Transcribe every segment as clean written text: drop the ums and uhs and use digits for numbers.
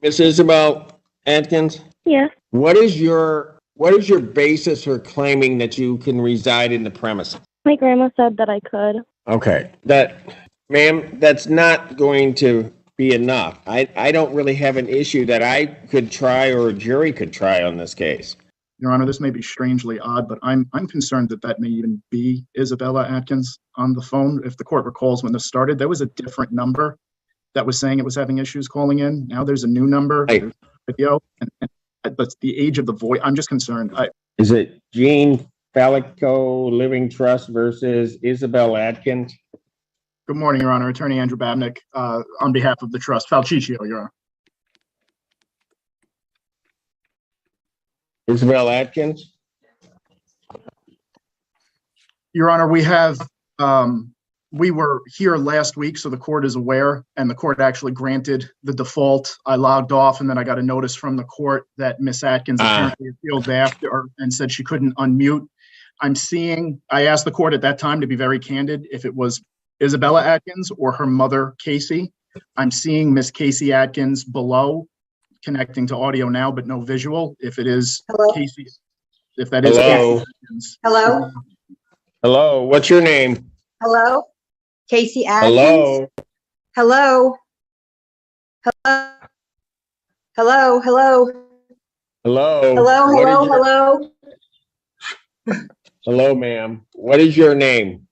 Miss Isabel Atkins, Yes. what is your basis for claiming that you can reside in the premises? My grandma said that I could. Okay, ma'am, that's not going to be enough. I don't really have an issue that I could try or a jury could try on this case. Your Honor, this may be strangely odd, but I'm concerned that may even be Isabella Atkins on the phone. If the court recalls when this started, there was a different number that was saying it was having issues calling in. Now there's a new number, Right. video, but the age of the voice, I'm just concerned. Is it Gene Falico Living Trust versus Isabel Atkins? Good morning, Your Honor. Attorney Andrew Babnick, on behalf of the trust. Falciccio, Your Honor. Isabel Atkins? Your Honor, we were here last week, so the court is aware, and the court actually granted the default. I logged off, and then I got a notice from the court that Miss Atkins apparently appealed after and said she couldn't unmute. I asked the court at that time to be very candid if it was Isabella Atkins or her mother, Casey. I'm seeing Miss Casey Atkins below, connecting to audio now, but no visual. If it is Hello? Casey, if that is Hello? Casey Atkins. Hello? Hello, what's your name? Hello? Casey Atkins? Hello? Hello? Hello? Hello? Hello? Hello? Hello? What Hello? is your- Hello? Hello, ma'am. What is your name?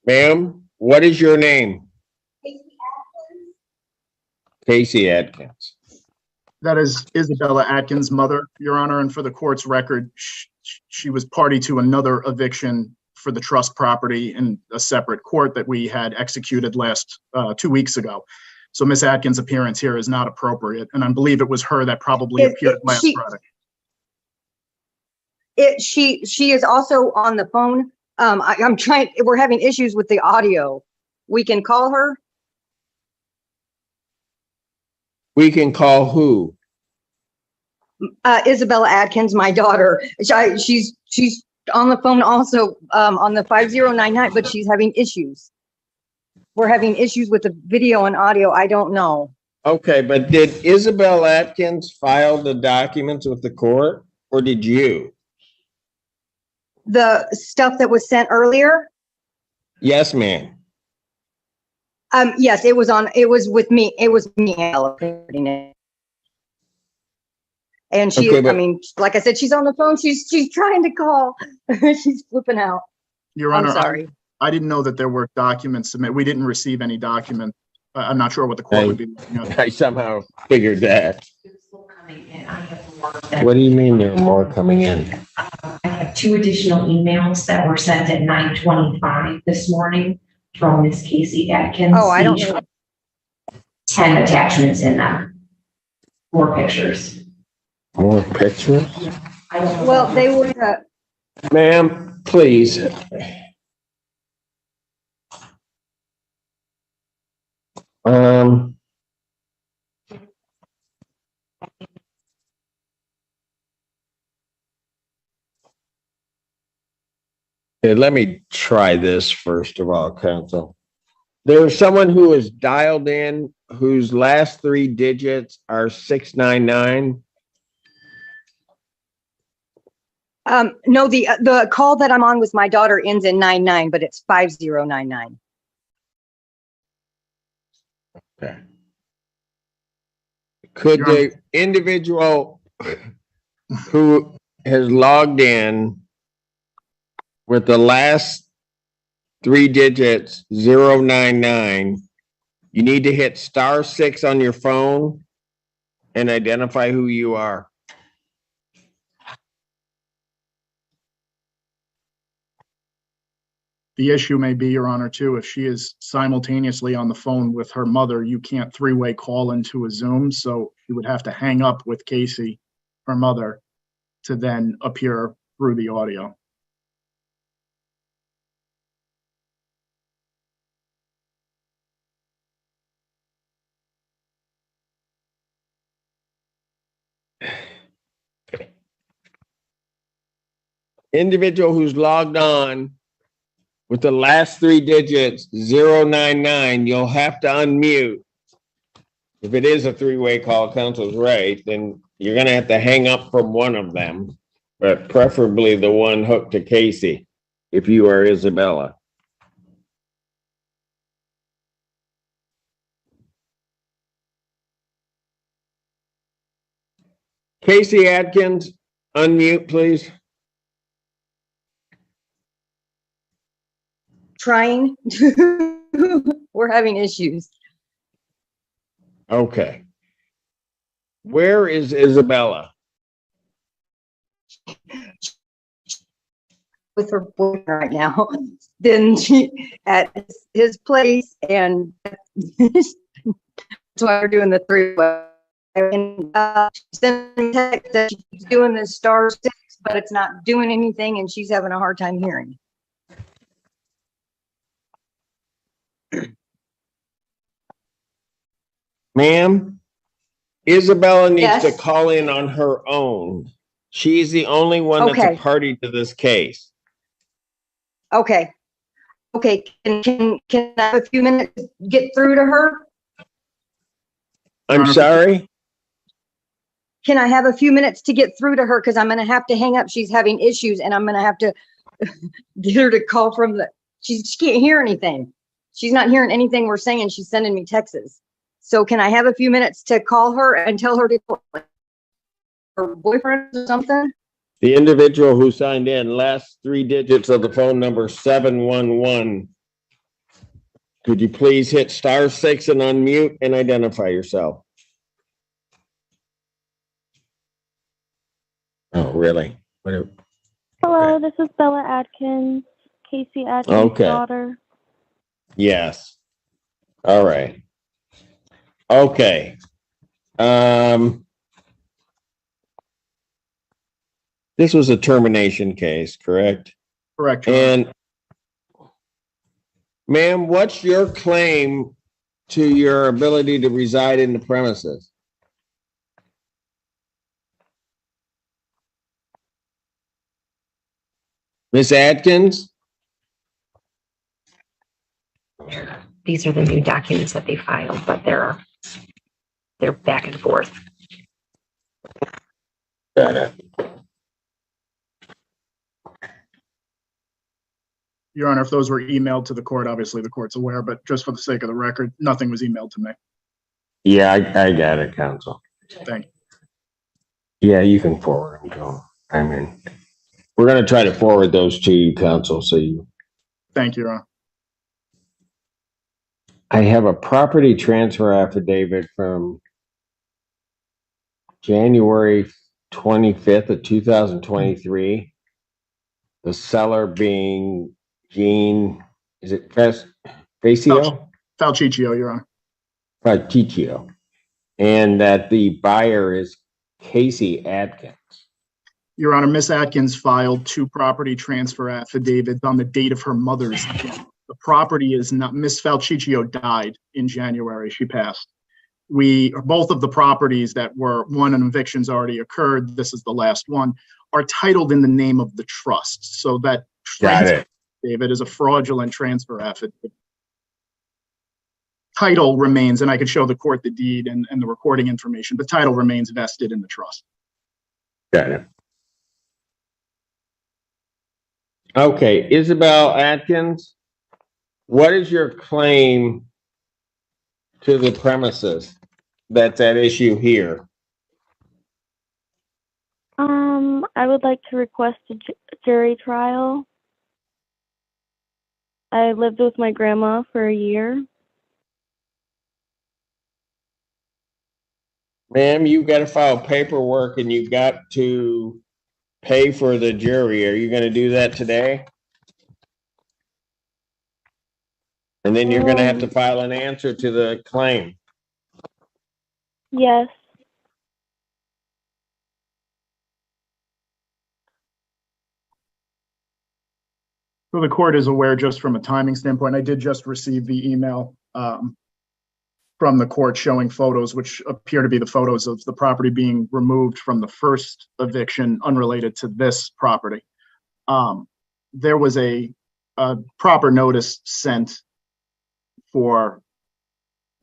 Ma'am, what is your name? Casey Atkins. That is Isabella Atkins' mother, Your Honor, and for the court's record, she was party to another eviction for the trust property in a separate court that we had executed 2 weeks ago. So Miss Atkins' appearance here is not appropriate, and I believe it was her that probably appeared last Friday. She is also on the phone. We're having issues with the audio. We can call her. We can call who? Isabella Atkins, my daughter. She's on the phone also, on the 5099, but she's having issues. We're having issues with the video and audio. I don't know. Okay, but did Isabel Atkins file the documents with the court, or did you? The stuff that was sent earlier. Yes, ma'am. Yes, it was with me. It was me allocating it. And she, Okay, but- I mean, like I said, she's on the phone. She's trying to call. She's flipping out. Your I'm Honor, sorry. I didn't know that there were documents submitted. We didn't receive any document. I'm not sure what the court would be looking at. I somehow figured that. Still coming in. I have more. What do you mean there are more coming in? I have 2 additional emails that were sent at 9:25 this morning from Miss Casey Atkins. Oh, I don't Each know. 10 attachments in them. More pictures. More pictures? I don't know. Well, they were, Ma'am, please. Okay, let me try this first of all, counsel. There's someone who is dialed in whose last 3 digits are 699. no, the call that I'm on with my daughter ends in 99, but it's 5099. Okay. Could the individual who has logged in with the last 3 digits 099, you need to hit *6 on your phone and identify who you are. The issue may be, Your Honor, too, if she is simultaneously on the phone with her mother, you can't 3-way call into a Zoom, so you would have to hang up with Casey, her mother, to then appear through the audio. Individual who's logged on with the last three digits 099, you'll have to unmute. If it is a three-way call, council's right, then you're gonna have to hang up from one of them, but preferably the one hooked to Casey, if you are Isabella. Casey Atkins, unmute, please. Trying. We're having issues Okay. Where is Isabella? with her boyfriend right now. Then she at his place, and that's why we're doing the three-way. And she sent me a text that she's doing the *6, but it's not doing anything, and she's having a hard time hearing. Ma'am, Isabella needs to Yes. call in on her own. She's the only one that's Okay. a party to this case. Okay. Okay, can I have a few minutes to get through to her? I'm sorry? Can I have a few minutes to get through to her? Because I'm gonna have to hang up. She's having issues, and I'm gonna have to get her to call from the, she can't hear anything. She's not hearing anything we're saying. She's sending me texts. So can I have a few minutes to call her and tell her to call her boyfriend or something? The individual who signed in, last three digits of the phone number 711. Could you please hit *6 and unmute and identify yourself? Oh, really? Hello, this is Bella Atkins, Casey Atkins' Okay. daughter. Yes. All right. Okay. This was a termination case, correct? Correct. Your Honor. And ma'am, what's your claim to your ability to reside in the premises? Miss Atkins? These are the new documents that they filed, but they're back and forth. Your Honor, if those were emailed to the court, obviously the court's aware, but just for the sake of the record, nothing was emailed to me. Yeah, I got it, counsel. Thank you. Yeah, you can forward them to them. I mean, we're gonna try to forward those to you, counsel, so you. Thank you, Your Honor. I have a property transfer affidavit from January 25th of 2023. The seller being Gene, is it Facio? Falciccio, Your Honor. Falciccio. And that the buyer is Casey Atkins. Your Honor, Miss Atkins filed 2 property transfer affidavits on the date of her mother's death. The property is not, Miss Falciccio died in January. She passed. Both of the properties that were, one, an eviction's already occurred. This is the last one, are titled in the name of the trust. So that Got it. affidavit is a fraudulent transfer affidavit. Title remains, and I could show the court the deed and the recording information, but title remains vested in the trust. Got it. Okay, Isabel Atkins, what is your claim to the premises that's at issue here? I would like to request a jury trial. I lived with my grandma for a year. Ma'am, you've got to file paperwork and you've got to pay for the jury. Are you going to do that today? And then you're going to have to file an answer to the claim. Yes. So the court is aware, just from a timing standpoint, I did just receive the email from the court showing photos, which appear to be the photos of the property being removed from the first eviction unrelated to this property. There was a a proper notice sent for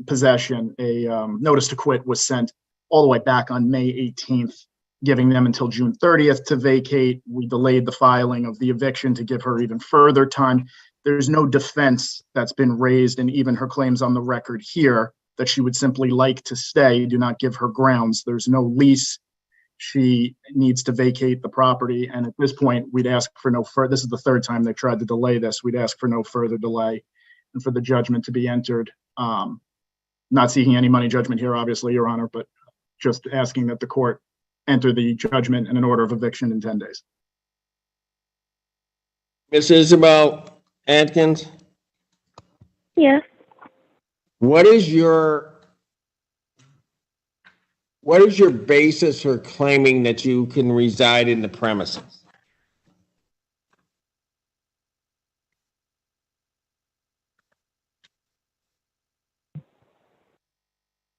possession. A notice to quit was sent all the way back on May 18th, giving them until June 30th to vacate. We delayed the filing of the eviction to give her even further time. There's no defense that's been raised, and even her claims on the record here that she would simply like to stay do not give her grounds. There's no lease. She needs to vacate the property, and at this point, we'd ask for no further. This is the third time they tried to delay this. We'd ask for no further delay and for the judgment to be entered. Not seeking any money judgment here, obviously, Your Honor, but just asking that the court enter the judgment and an order of eviction in 10 days. Miss Isabel Atkins, Yes. what is your basis for claiming that you can reside in the premises?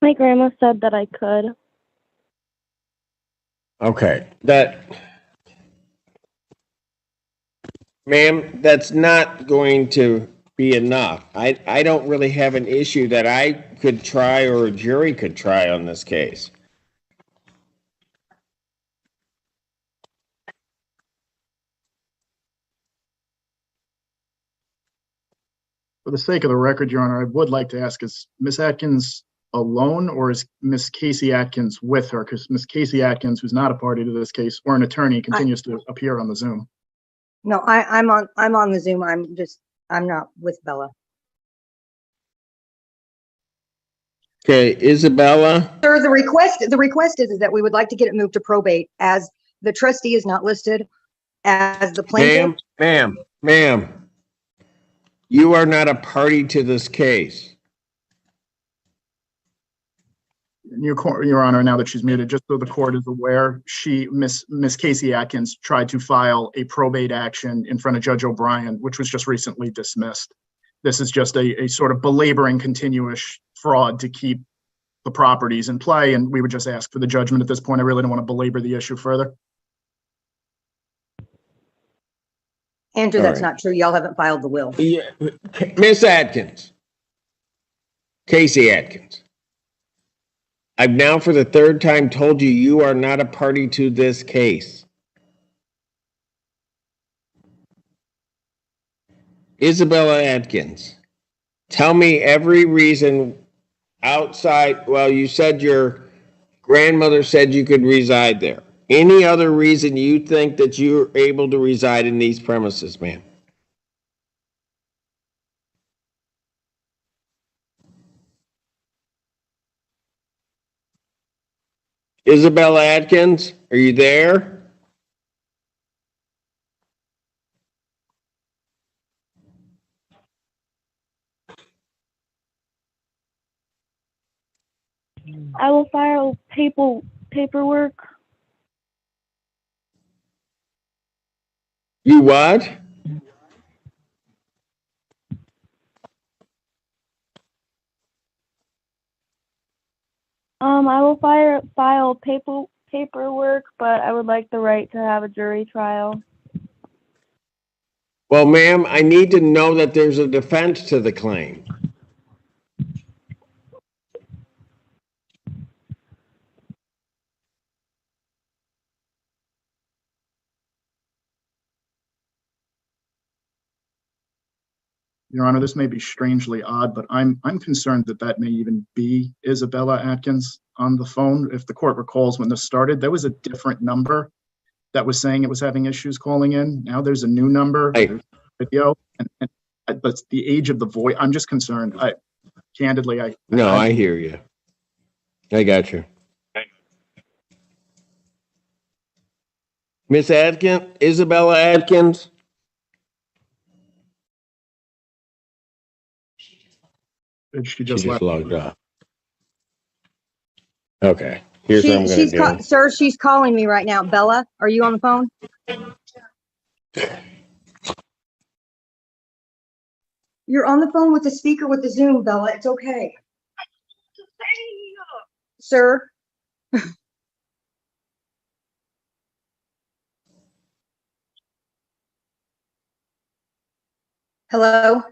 My grandma said that I could. Okay, ma'am, that's not going to be enough. I don't really have an issue that I could try or a jury could try on this case. For the sake of the record, Your Honor, I would like to ask, is Miss Atkins alone or is Miss Casey Atkins with her? Because Miss Casey Atkins, who's not a party to this case or an attorney, continues to appear on the Zoom. No, I'm on the Zoom. I'm not with Bella. Okay, Isabella? Sir, the request is that we would like to get it moved to probate as the trustee is not listed as the plaintiff. Ma'am, you are not a party to this case. Your Honor, now that she's muted, just so the court is aware, Miss Casey Atkins tried to file a probate action in front of Judge O'Brien, which was just recently dismissed. This is just a sort of belaboring continuous fraud to keep the properties in play, and we would just ask for the judgment at this point. I really don't want to belabor the issue further. Andrew, All that's right. not true. Y'all haven't filed the will. Yeah, Miss Atkins, Casey Atkins, I've now for the third time told you you are not a party to this case. Isabella Atkins, tell me every reason outside, well, you said your grandmother said you could reside there. Any other reason you think that you're able to reside in these premises, ma'am? Isabella Atkins, are you there? I will file paperwork. You what? I will file paperwork, but I would like the right to have a jury trial. Well, ma'am, I need to know that there's a defense to the claim. Your Honor, this may be strangely odd, but I'm concerned that may even be Isabella Atkins on the phone. If the court recalls when this started, there was a different number that was saying it was having issues calling in. Now there's a new number, Hey. video, but the age of the voice, I'm just concerned. Candidly, I hear you. I got you. Miss Atkins, Isabella Atkins? she just left. logged off. Okay, here's what I'm going to do. Sir, she's calling me right now. Bella, are you on the phone? You're on the phone with the speaker with the Zoom, Bella. It's okay. Sir? Hello?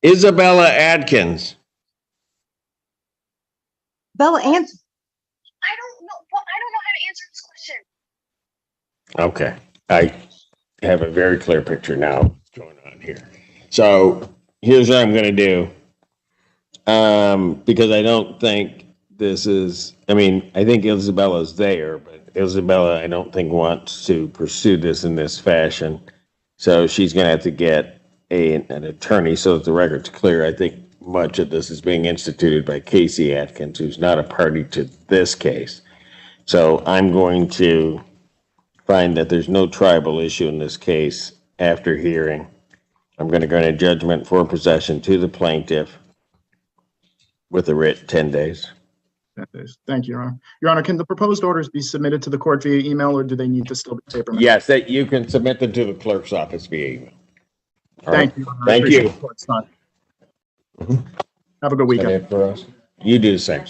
Isabella Adkins. Bella, answer. I don't know how to answer this question. Okay, I have a very clear picture now of what's going on here. So here's what I'm going to do. Because I don't think this is, I mean, I think Isabella's there, but Isabella, I don't think wants to pursue this in this fashion. So she's going to have to get an attorney so that the record's clear. I think much of this is being instituted by Casey Atkins, who's not a party to this case. So I'm going to find that there's no tribal issue in this case after hearing. I'm going to grant a judgment for possession to the plaintiff with a writ 10 days. 10 days. Thank you, Your Honor. Your Honor, can the proposed orders be submitted to the court via email, or do they need to still be paper? Yes, that you can submit them to the clerk's office via email. All right. Thank you. Your Honor. I Thank appreciate you. the court's time. Have a good weekend. Is that it for us? You do the same.